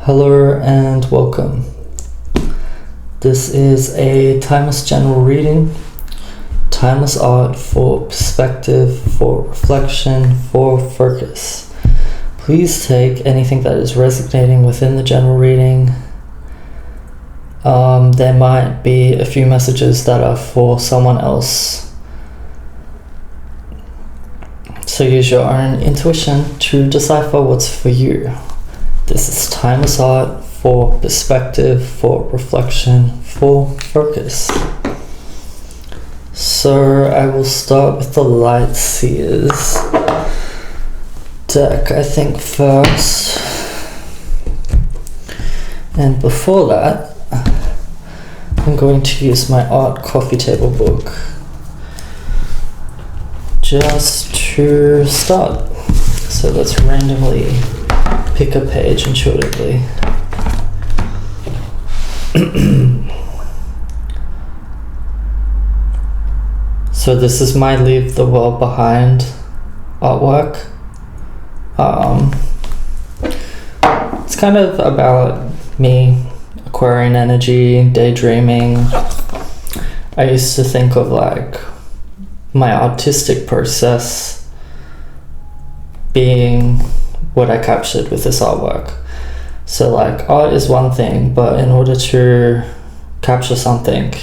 Hello and welcome. This is a timeless general reading, timeless art for perspective, for reflection, for focus. Please take anything that is resonating within the general reading. There might be a few messages that are for someone else. So use your own intuition to decipher what's for you. This is timeless art for perspective, for reflection, for focus. So I will start with the Lightseers deck, I think, first. And before that, I'm going to use my art coffee table book just to start. So let's randomly pick a page intuitively. So this is my Leave the World Behind artwork. It's kind of about me acquiring energy, daydreaming. I used to think of like my artistic process being what I captured with this artwork. So like art is one thing, but in order to capture something,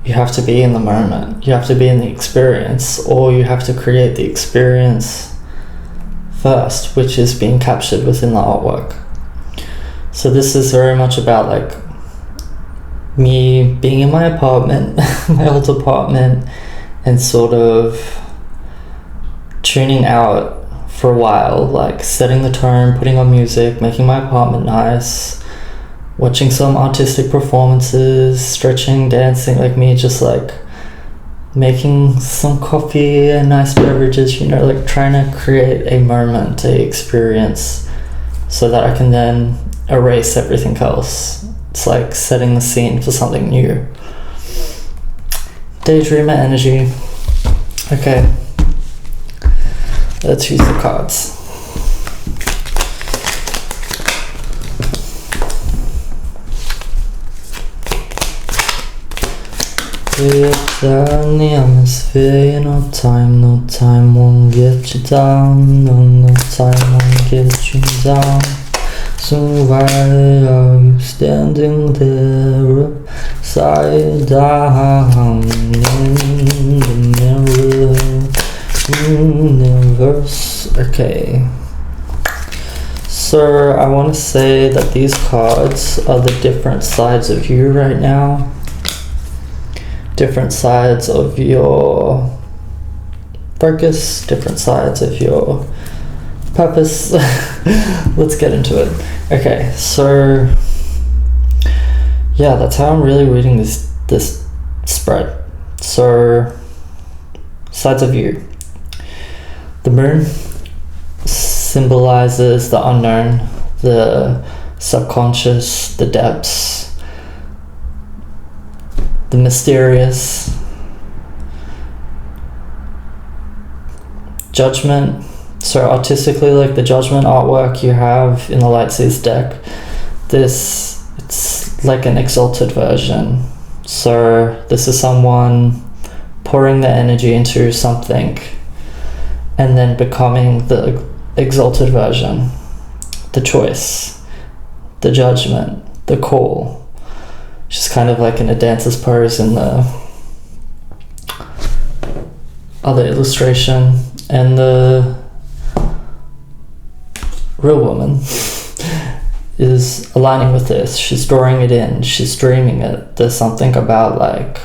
you have to be in the moment, you have to be in the experience, or you have to create the experience first, which is being captured within the artwork. So this is very much about like me being in my apartment, my old apartment, and sort of tuning out for a while, like setting the tone, putting on music, making my apartment nice, watching some artistic performances, stretching, dancing, like me just like making some coffee and nice beverages, like trying to create a moment, a experience, so that I can then erase everything else. It's like setting the scene for something new. Daydreamer energy. Okay. Let's use the cards. If they're in the atmosphere, no time won't get you down. No time won't get you down. So why are you standing there upside down in the mirror? Universe. Okay, so I want to say that these cards are the different sides of you right now, different sides of your focus, different sides of your purpose. Let's get into it. Okay, so yeah, that's how I'm really reading this spread. So sides of you. The moon symbolizes the unknown, the subconscious, the depths, the mysterious. Judgment. So artistically, like the judgment artwork you have in the Lightseers deck, it's like an exalted version. So this is someone pouring their energy into something and then becoming the exalted version, the choice, the judgment, the call. Just kind of like in a dancer's pose in the other illustration. And the real woman is aligning with this. She's drawing it in, she's dreaming it. There's something about like,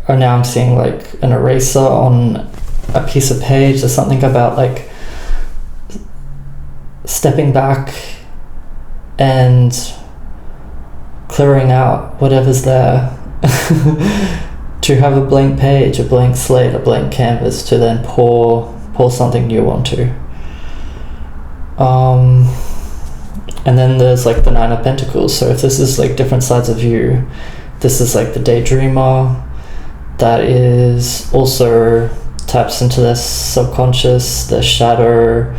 or now I'm seeing like an eraser on a piece of page. There's something about like stepping back and clearing out whatever's there to have a blank page, a blank slate, a blank canvas to then pour something new onto. And then there's like the Nine of Pentacles. So if this is like different sides of you, this is like the daydreamer, that is also taps into their subconscious, their shadow,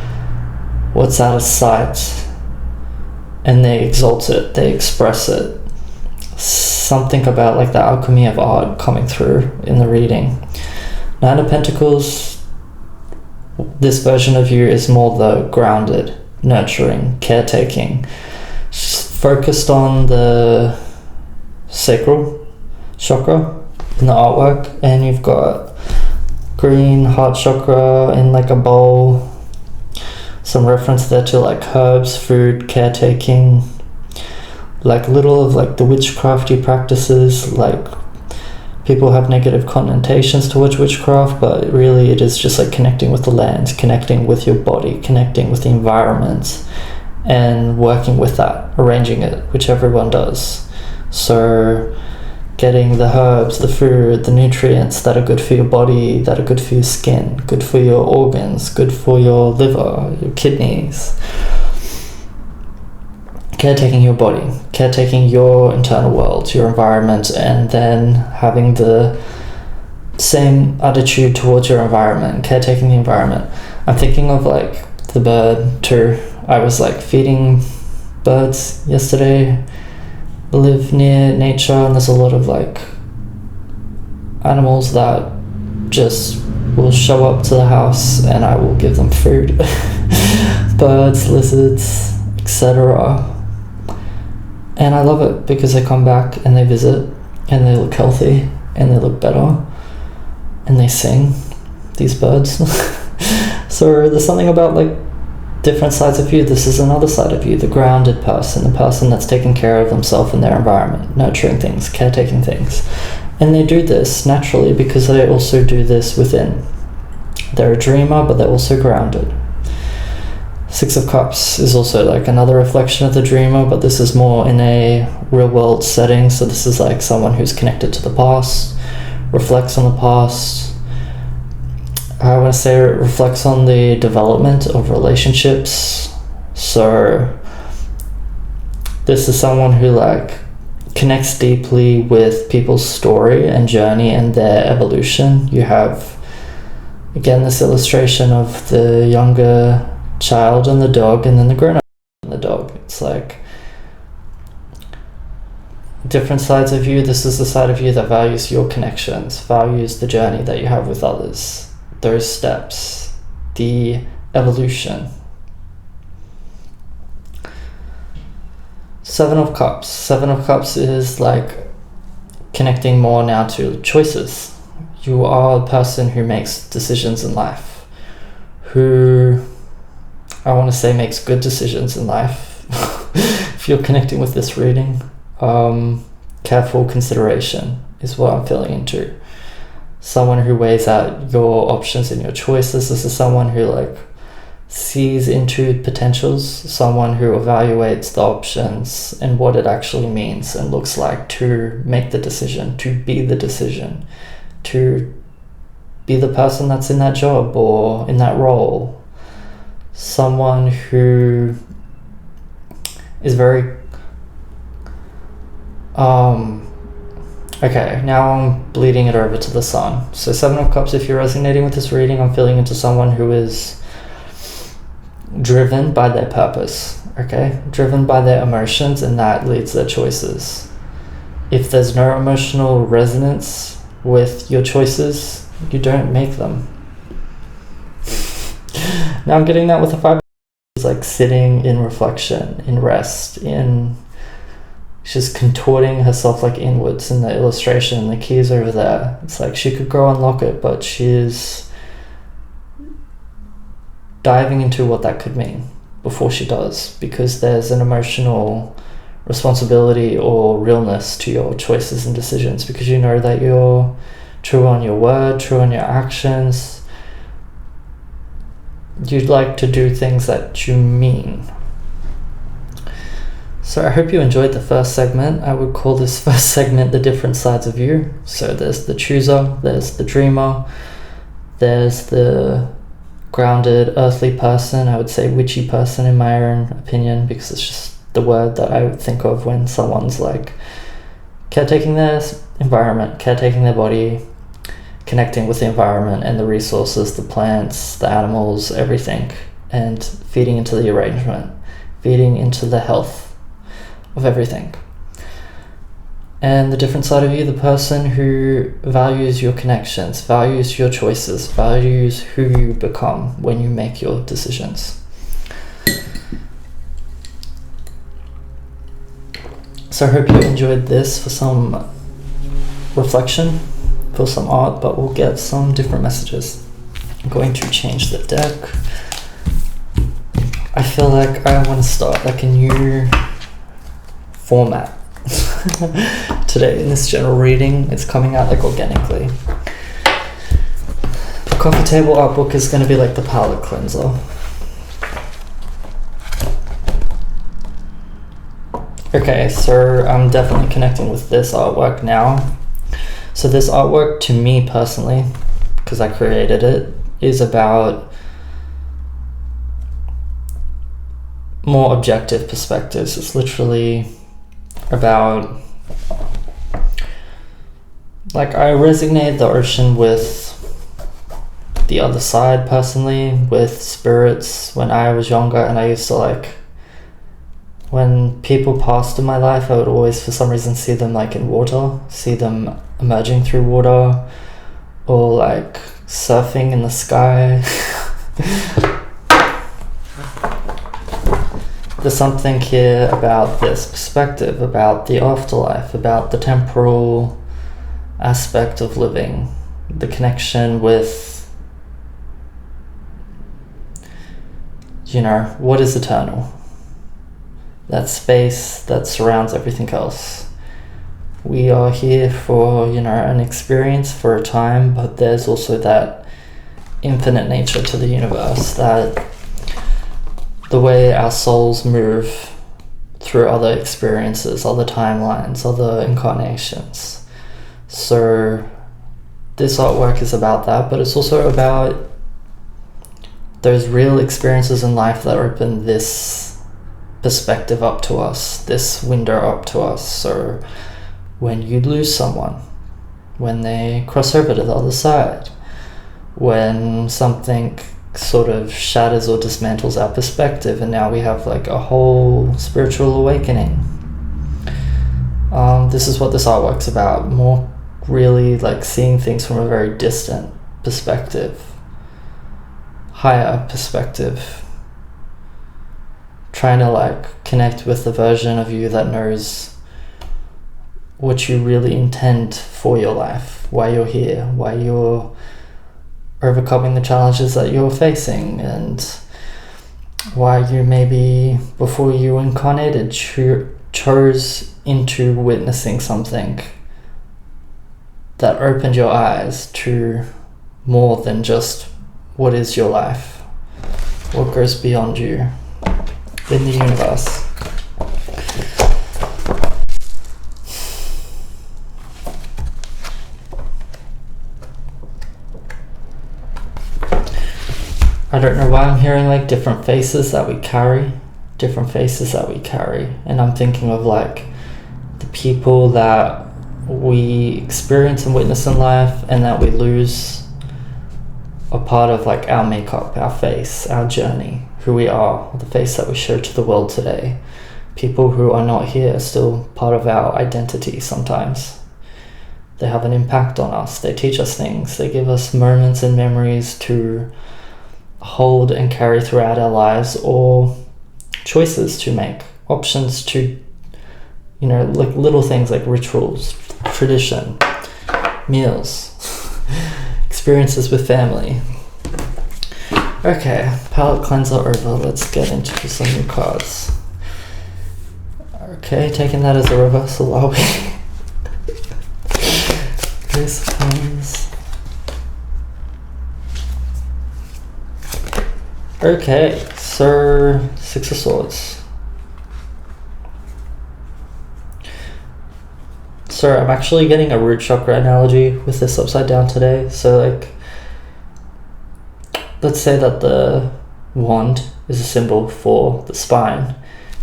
what's out of sight, and they exalt it, they express it. Something about like the alchemy of art coming through in the reading. Nine of Pentacles, this version of you is more the grounded, nurturing, caretaking, focused on the sacral chakra in the artwork, and you've got green heart chakra in like a bowl, some reference there to like herbs, food, caretaking, like little of like the witchcrafty practices. Like people have negative connotations towards witchcraft, but really it is just like connecting with the land, connecting with your body, connecting with the environment, and working with that, arranging it, which everyone does. So getting the herbs, the food, the nutrients that are good for your body, that are good for your skin, good for your organs, good for your liver, your kidneys. Caretaking your body, caretaking your internal world, your environment, and then having the same attitude towards your environment, caretaking the environment. I'm thinking of like the bird too. I was like feeding birds yesterday. I live near nature, and there's a lot of like animals that just will show up to the house and I will give them food. Birds, lizards, etc. And I love it because they come back and they visit and they look healthy and they look better and they sing, these birds. So there's something about like different sides of you. This is another side of you, the grounded person, the person that's taking care of themselves and their environment, nurturing things, caretaking things. And they do this naturally because they also do this within. They're a dreamer, but they're also grounded. Six of Cups is also like another reflection of the dreamer, but this is more in a real world setting. So this is like someone who's connected to the past, reflects on the past. I want to say it reflects on the development of relationships. So this is someone who like connects deeply with people's story and journey and their evolution. You have again this illustration of the younger child and the dog, and then the grown-up and the dog. It's like different sides of you. This is the side of you that values your connections, values the journey that you have with others, those steps, the evolution. Seven of Cups. Seven of Cups is like connecting more now to choices. You are a person who makes decisions in life, who I want to say makes good decisions in life. If you're connecting with this reading, careful consideration is what I'm feeling into. Someone who weighs out your options and your choices. This is someone who like sees into potentials, someone who evaluates the options and what it actually means and looks like to make the decision, to be the decision, to be the person that's in that job or in that role. Someone who is very okay, now I'm bleeding it over to the sun. So Seven of Cups, if you're resonating with this reading, I'm feeling into someone who is driven by their purpose, okay? Driven by their emotions, and that leads their choices. If there's no emotional resonance with your choices, you don't make them. Now I'm getting that with the Five. It's like sitting in reflection, in rest, in she's contorting herself like inwards in the illustration. The key is over there. It's like she could go unlock it, but she's diving into what that could mean before she does, because there's an emotional responsibility or realness to your choices and decisions, because you know that you're true on your word, true on your actions. You'd like to do things that you mean. So I hope you enjoyed the first segment. I would call this first segment the different sides of you. So there's the chooser, there's the dreamer, there's the grounded earthly person. I would say witchy person in my own opinion, because it's just the word that I would think of when someone's like caretaking their environment, caretaking their body, connecting with the environment and the resources, the plants, the animals, everything, and feeding into the arrangement, feeding into the health of everything. And the different side of you, the person who values your connections, values your choices, values who you become when you make your decisions. So I hope you enjoyed this for some reflection, for some art, but we'll get some different messages. I'm going to change the deck. I feel like I want to start like a new format today in this general reading. It's coming out like organically. The coffee table art book is going to be like the palette cleanser. Okay, so I'm definitely connecting with this artwork now. So this artwork, to me personally, because I created it, is about more objective perspectives. It's literally about, like, I resonate the ocean with the other side personally, with spirits. When I was younger and I used to like, when people passed in my life, I would always for some reason see them like in water, see them emerging through water, or like surfing in the sky. There's something here about this perspective, about the afterlife, about the temporal aspect of living, the connection with, you know, what is eternal? That space that surrounds everything else. We are here for, you know, an experience for a time, but there's also that infinite nature to the universe, that the way our souls move through other experiences, other timelines, other incarnations. So this artwork is about that, but it's also about those real experiences in life that open this perspective up to us, this window up to us. So when you lose someone, when they cross over to the other side, when something sort of shatters or dismantles our perspective and now we have like a whole spiritual awakening. This is what this artwork's about, more really like seeing things from a very distant perspective, higher perspective. Trying to like connect with the version of you that knows what you really intend for your life, why you're here, why you're overcoming the challenges that you're facing, and why you maybe before you incarnated chose into witnessing something that opened your eyes to more than just what is your life, what goes beyond you in the universe. I don't know why I'm hearing like different faces that we carry, and I'm thinking of like the people that we experience and witness in life and that we lose a part of like our makeup, our face, our journey, who we are, the face that we show to the world today. People who are not here are still part of our identity sometimes. They have an impact on us. They teach us things. They give us moments and memories to hold and carry throughout our lives, or choices to make, options to, you know, like little things like rituals, tradition, meals, experiences with family. Okay, palette cleanser over. Let's get into some new cards. Okay, taking that as a reversal, are we? This comes. Okay, so Six of Swords. So I'm actually getting a root chakra analogy with this upside down today. So like, let's say that the wand is a symbol for the spine,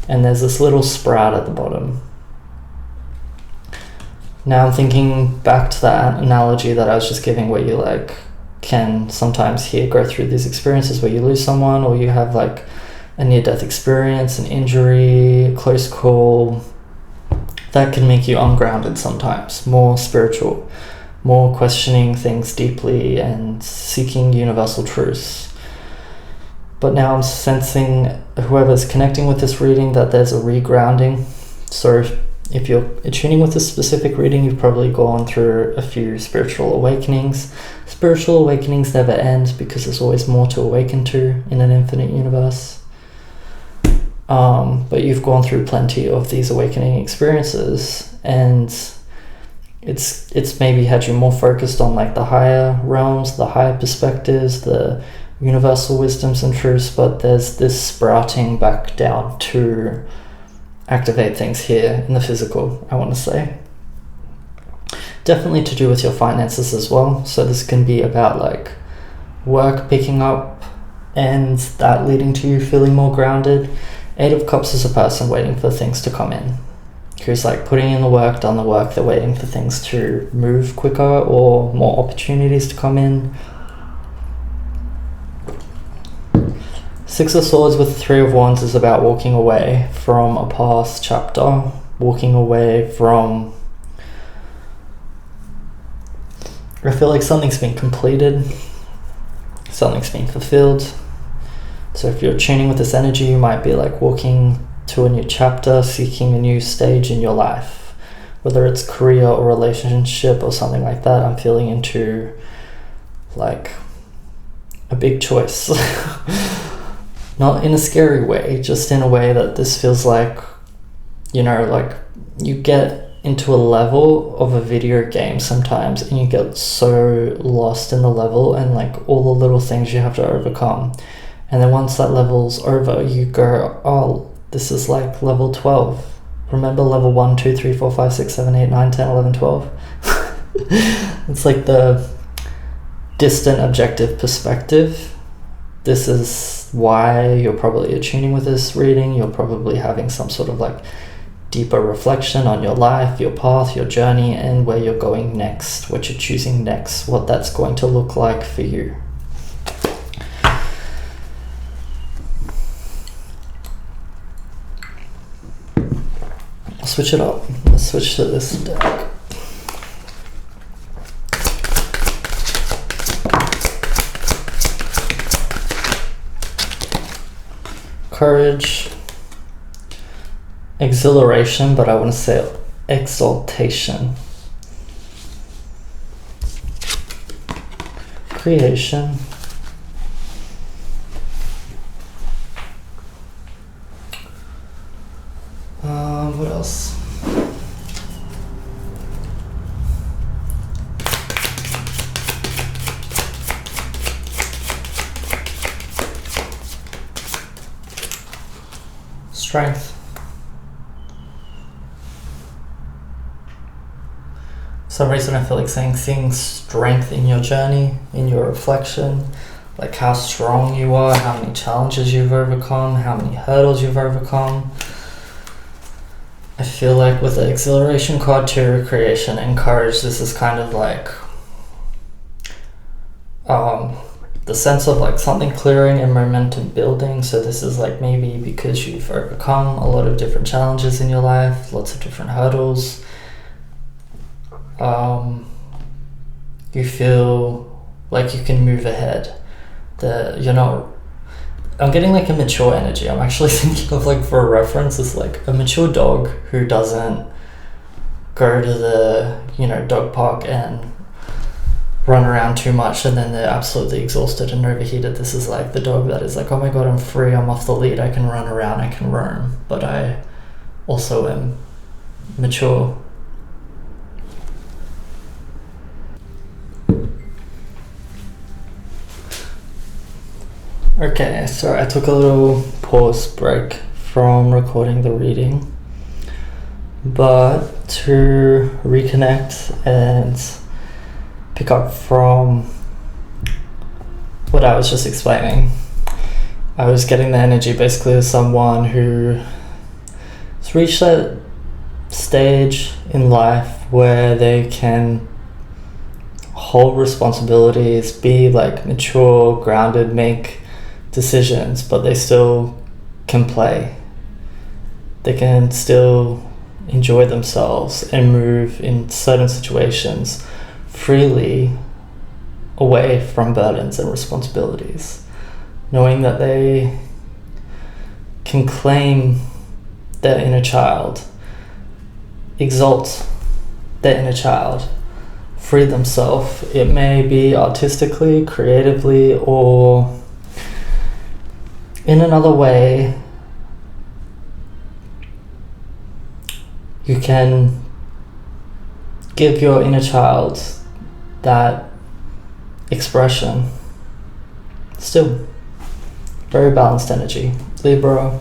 and there's this little sprout at the bottom. Now I'm thinking back to that analogy that I was just giving, where you like can sometimes here go through these experiences where you lose someone, or you have like a near-death experience, an injury, a close call, that can make you ungrounded sometimes, more spiritual, more questioning things deeply and seeking universal truths. But now I'm sensing whoever's connecting with this reading that there's a regrounding. So if you're attuning with this specific reading, you've probably gone through a few spiritual awakenings. Spiritual awakenings never end because there's always more to awaken to in an infinite universe. But you've gone through plenty of these awakening experiences, and it's maybe had you more focused on like the higher realms, the higher perspectives, the universal wisdoms and truths, but there's this sprouting back down to activate things here in the physical, I want to say. Definitely to do with your finances as well. So this can be about like work picking up and that leading to you feeling more grounded. 8 of Cups is a person waiting for things to come in, who's like putting in the work, done the work, they're waiting for things to move quicker or more opportunities to come in. 6 of Swords with 3 of Wands is about walking away from a past chapter, walking away from, I feel like something's been completed, something's been fulfilled. So if you're tuning with this energy, you might be like walking to a new chapter, seeking a new stage in your life, whether it's career or relationship or something like that. I'm feeling into like a big choice. Not in a scary way, just in a way that this feels like, you know, like you get into a level of a video game sometimes and you get so lost in the level and like all the little things you have to overcome. And then once that level's over, you go, oh, this is like level 12. Remember level 1, 2, 3, 4, 5, 6, 7, 8, 9, 10, 11, 12? It's like the distant objective perspective. This is why you're probably attuning with this reading. You're probably having some sort of like deeper reflection on your life, your path, your journey, and where you're going next, what you're choosing next, what that's going to look like for you. Switch it up. Let's switch to this deck. Courage, exhilaration, but I want to say exaltation. Creation. What else? Strength. For some reason I feel like seeing strength in your journey, in your reflection, like how strong you are, how many challenges you've overcome, how many hurdles you've overcome. I feel like with the exhilaration card to creation and courage, this is kind of like the sense of like something clearing and momentum building. So this is like maybe because you've overcome a lot of different challenges in your life, lots of different hurdles. You feel like you can move ahead. I'm getting like a mature energy. I'm actually thinking of like, for a reference, it's like a mature dog who doesn't go to the, dog park and run around too much and then they're absolutely exhausted and overheated. This is like the dog that is like, oh my god, I'm free, I'm off the lead, I can run around, I can roam, but I also am mature. Okay, so I took a little pause break from recording the reading, but to reconnect and pick up from what I was just explaining, I was getting the energy basically of someone who has reached that stage in life where they can hold responsibilities, be like mature, grounded, make decisions, but they still can play. They can still enjoy themselves and move in certain situations freely away from burdens and responsibilities, knowing that they can claim their inner child, exalt their inner child, free themselves. It may be artistically, creatively, or in another way. You can give your inner child that expression. Still, very balanced energy. Libra.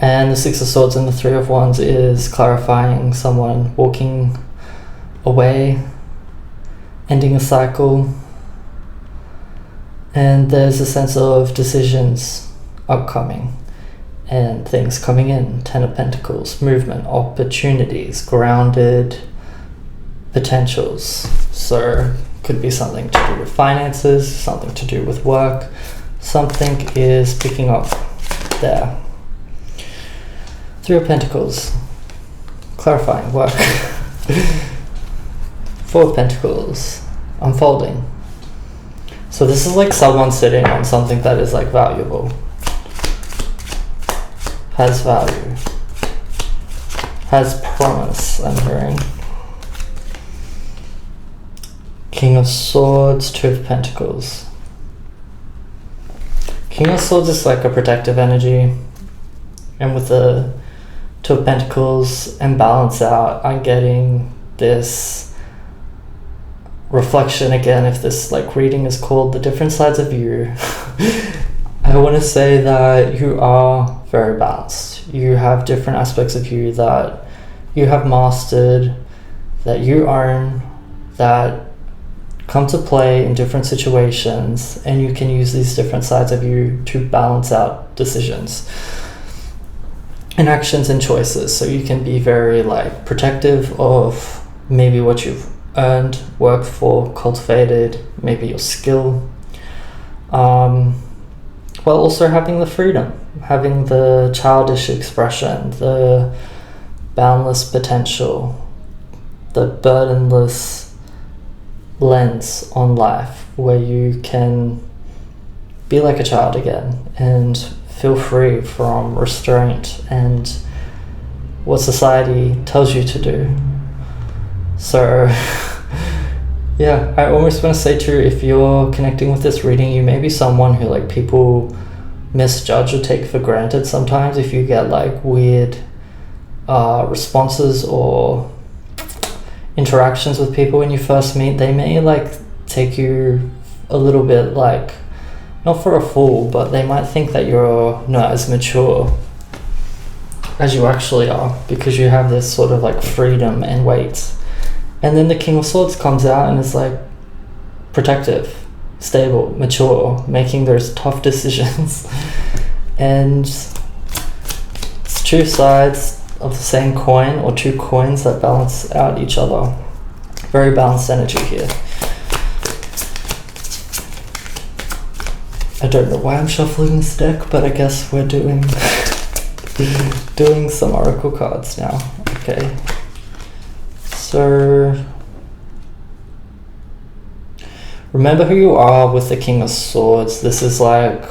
And the Six of Swords and the Three of Wands is clarifying someone walking away, ending a cycle. And there's a sense of decisions upcoming and things coming in. Ten of Pentacles, movement, opportunities, grounded potentials. So could be something to do with finances, something to do with work. Something is picking up there. Three of Pentacles, clarifying work. Four of Pentacles, unfolding. So this is like someone sitting on something that is like valuable, has value, has promise, I'm hearing. King of Swords, Two of Pentacles. King of Swords is like a protective energy, and with the Two of Pentacles and balance out, I'm getting this reflection again. If this like reading is called The Different Sides of You, I want to say that you are very balanced. You have different aspects of you that you have mastered, that you own, that come to play in different situations, and you can use these different sides of you to balance out decisions and actions and choices. So you can be very like protective of maybe what you've earned, worked for, cultivated, maybe your skill, while also having the freedom, having the childish expression, the boundless potential, the burdenless lens on life, where you can be like a child again and feel free from restraint and what society tells you to do. So yeah, I almost want to say too, if you're connecting with this reading, you may be someone who like people misjudge or take for granted sometimes. If you get like weird responses or interactions with people when you first meet, they may like take you a little bit like, not for a fool, but they might think that you're not as mature as you actually are, because you have this sort of like freedom and weight. And then the King of Swords comes out and is like protective, stable, mature, making those tough decisions. And it's two sides of the same coin, or two coins that balance out each other. Very balanced energy here. I don't know why I'm shuffling this deck, but I guess we're doing some oracle cards now. Okay. So remember who you are with the King of Swords. This is like,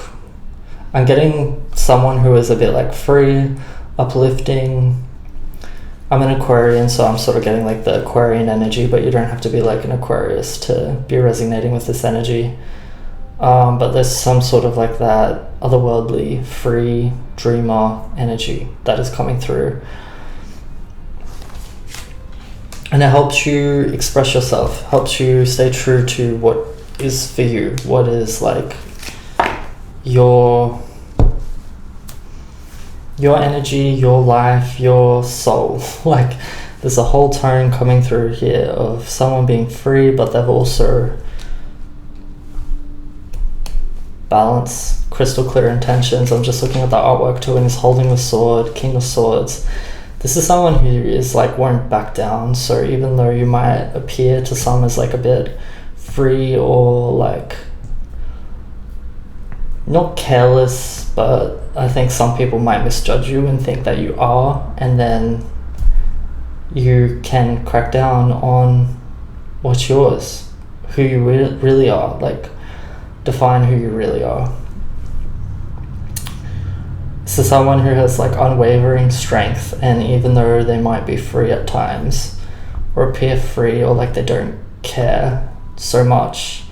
I'm getting someone who is a bit like free, uplifting. I'm an Aquarian, so I'm sort of getting like the Aquarian energy, but you don't have to be like an Aquarius to be resonating with this energy. But there's some sort of like that otherworldly, free, dreamer energy that is coming through. And it helps you express yourself, helps you stay true to what is for you, what is like your energy, your life, your soul. Like there's a whole tone coming through here of someone being free, but they've also balanced, crystal clear intentions. I'm just looking at the artwork too, and he's holding the sword, King of Swords. This is someone who is like won't back down. So even though you might appear to some as like a bit free or like not careless, but I think some people might misjudge you and think that you are, and then you can crack down on what's yours, who you really are, like define who you really are. This is someone who has like unwavering strength, and even though they might be free at times or appear free or like they don't care so much,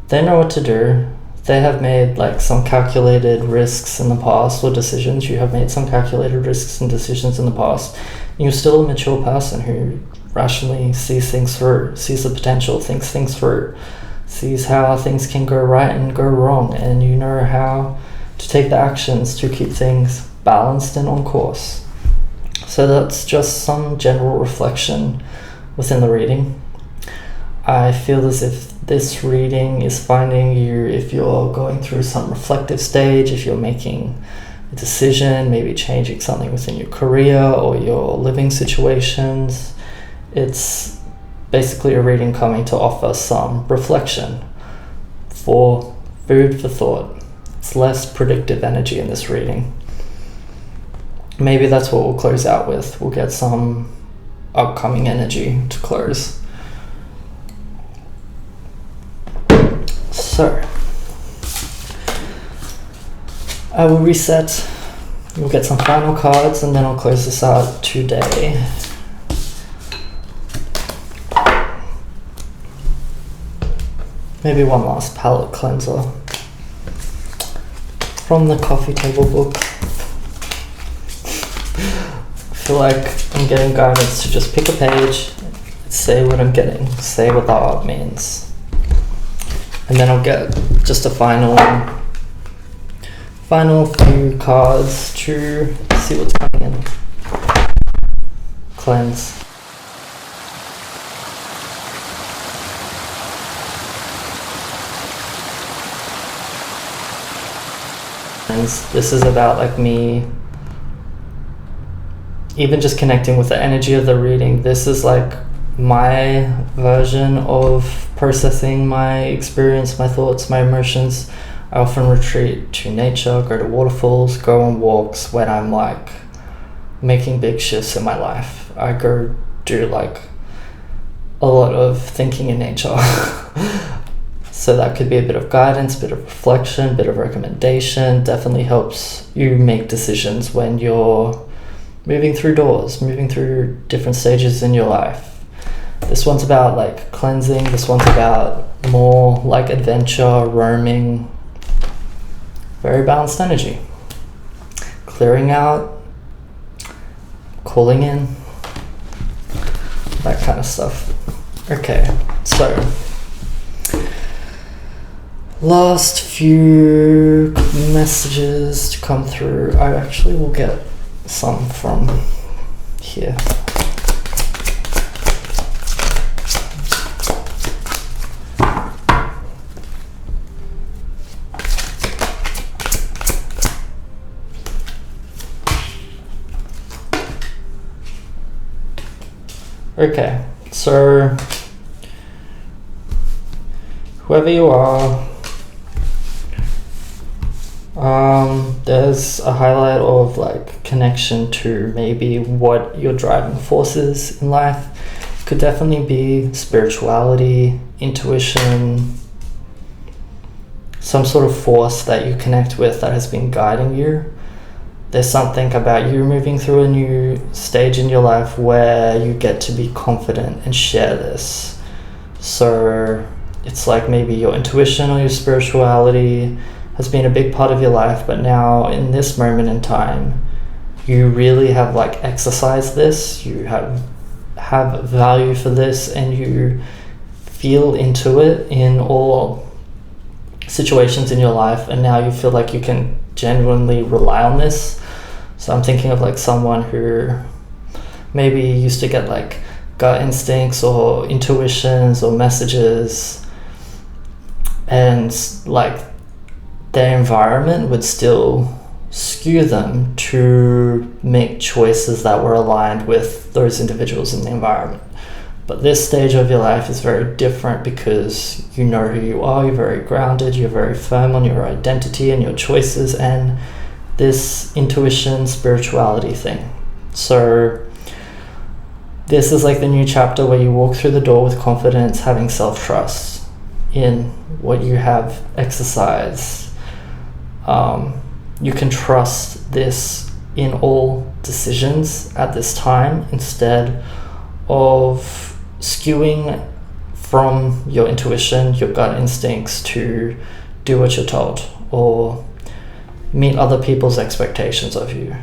they know what to do. They have made like some calculated risks in the past, or decisions. You have made some calculated risks and decisions in the past. You're still a mature person who rationally sees things through, sees the potential, thinks things through, sees how things can go right and go wrong, and you know how to take the actions to keep things balanced and on course. So that's just some general reflection within the reading. I feel as if this reading is finding you if you're going through some reflective stage, if you're making a decision, maybe changing something within your career or your living situations. It's basically a reading coming to offer some reflection, for food for thought. It's less predictive energy in this reading. Maybe that's what we'll close out with. We'll get some upcoming energy to close. So, I will reset, we'll get some final cards, and then I'll close this out today. Maybe one last palette cleanser from the coffee table book. I feel like I'm getting guidance to just pick a page, say what I'm getting, say what the art means. And then I'll get just a final few cards to see what's coming in. Cleanse. This is about like me even just connecting with the energy of the reading. This is like my version of processing my experience, my thoughts, my emotions. I often retreat to nature, go to waterfalls, go on walks when I'm like making big shifts in my life. I go do like a lot of thinking in nature. So that could be a bit of guidance, bit of reflection, bit of recommendation. Definitely helps you make decisions when you're moving through doors, moving through different stages in your life. This one's about like cleansing. This one's about more like adventure, roaming. Very balanced energy. Clearing out, calling in, that kind of stuff. Okay, so last few messages to come through. I actually will get some from here. Okay, so whoever you are, there's a highlight of like connection to maybe what your driving force is in life. Could definitely be spirituality, intuition, some sort of force that you connect with that has been guiding you. There's something about you moving through a new stage in your life where you get to be confident and share this. So it's like maybe your intuition or your spirituality has been a big part of your life, but now in this moment in time, you really have like exercised this, you have value for this, and you feel into it in all situations in your life, and now you feel like you can genuinely rely on this. So I'm thinking of like someone who maybe used to get like gut instincts or intuitions or messages, and like their environment would still skew them to make choices that were aligned with those individuals in the environment. But this stage of your life is very different because you know who you are, you're very grounded, you're very firm on your identity and your choices and this intuition, spirituality thing. So this is like the new chapter where you walk through the door with confidence, having self-trust in what you have exercised. You can trust this in all decisions at this time instead of skewing from your intuition, your gut instincts to do what you're told or meet other people's expectations of you.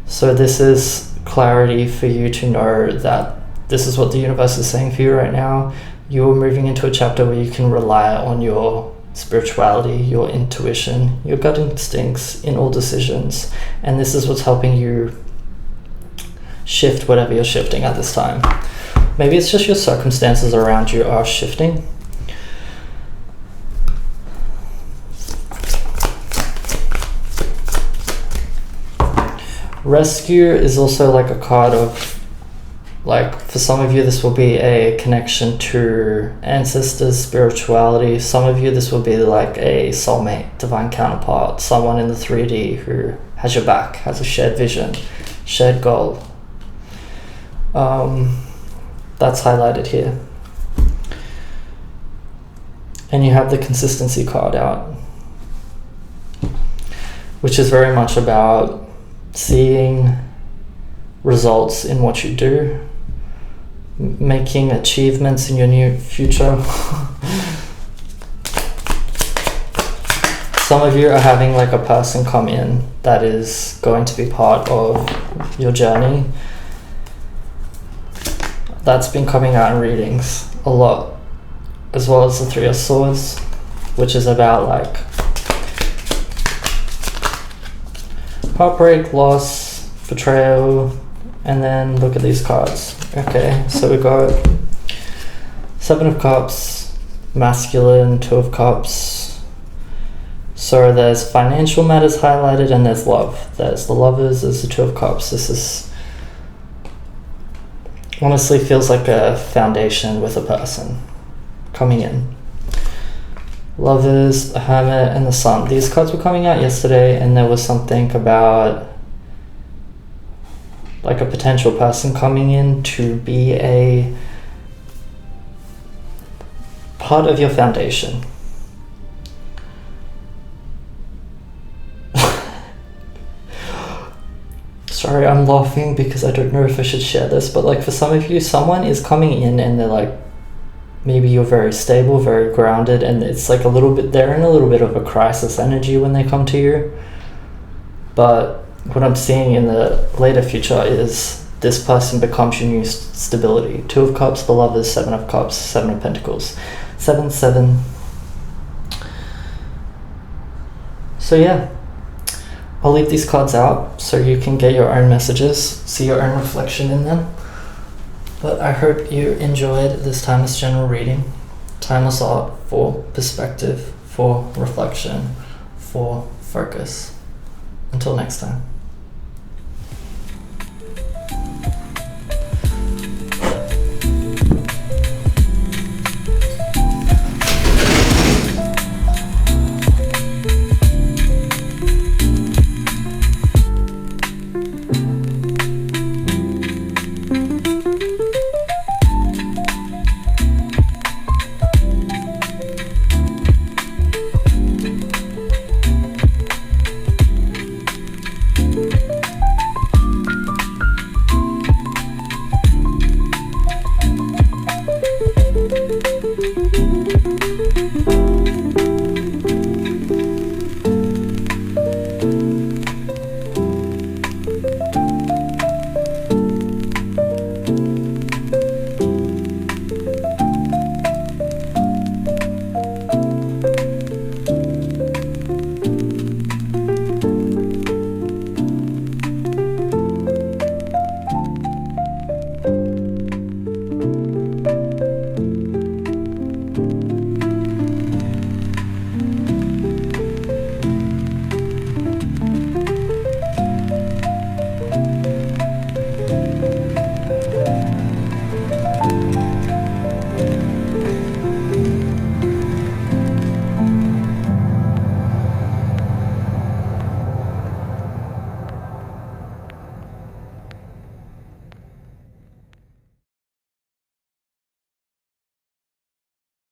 So this is clarity for you to know that this is what the universe is saying for you right now. You're moving into a chapter where you can rely on your spirituality, your intuition, your gut instincts in all decisions. And this is what's helping you shift whatever you're shifting at this time. Maybe it's just your circumstances around you are shifting. Rescue is also like a card of, like, for some of you this will be a connection to ancestors, spirituality. Some of you this will be like a soulmate, divine counterpart, someone in the 3D who has your back, has a shared vision, shared goal. That's highlighted here. And you have the consistency card out, which is very much about seeing results in what you do, making achievements in your new future. Some of you are having like a person come in that is going to be part of your journey. That's been coming out in readings a lot, as well as the 3 of Swords, which is about like heartbreak, loss, betrayal, and then look at these cards. Okay, so we got 7 of Cups, masculine, 2 of Cups. So there's financial matters highlighted and there's love. There's the Lovers, there's the 2 of Cups. This is honestly feels like a foundation with a person coming in. Lovers, a Hermit, and the Sun. These cards were coming out yesterday and there was something about like a potential person coming in to be a part of your foundation. Sorry, I'm laughing because I don't know if I should share this, but like for some of you, someone is coming in and they're like, maybe you're very stable, very grounded, and it's like a little bit, they're in a little bit of a crisis energy when they come to you. But what I'm seeing in the later future is this person becomes your new stability. 2 of Cups, the Lovers, 7 of Cups, 7 of Pentacles. 7, 7. So yeah, I'll leave these cards out so you can get your own messages, see your own reflection in them. But I hope you enjoyed this timeless general reading. Timeless art for perspective, for reflection, for focus. Until next time.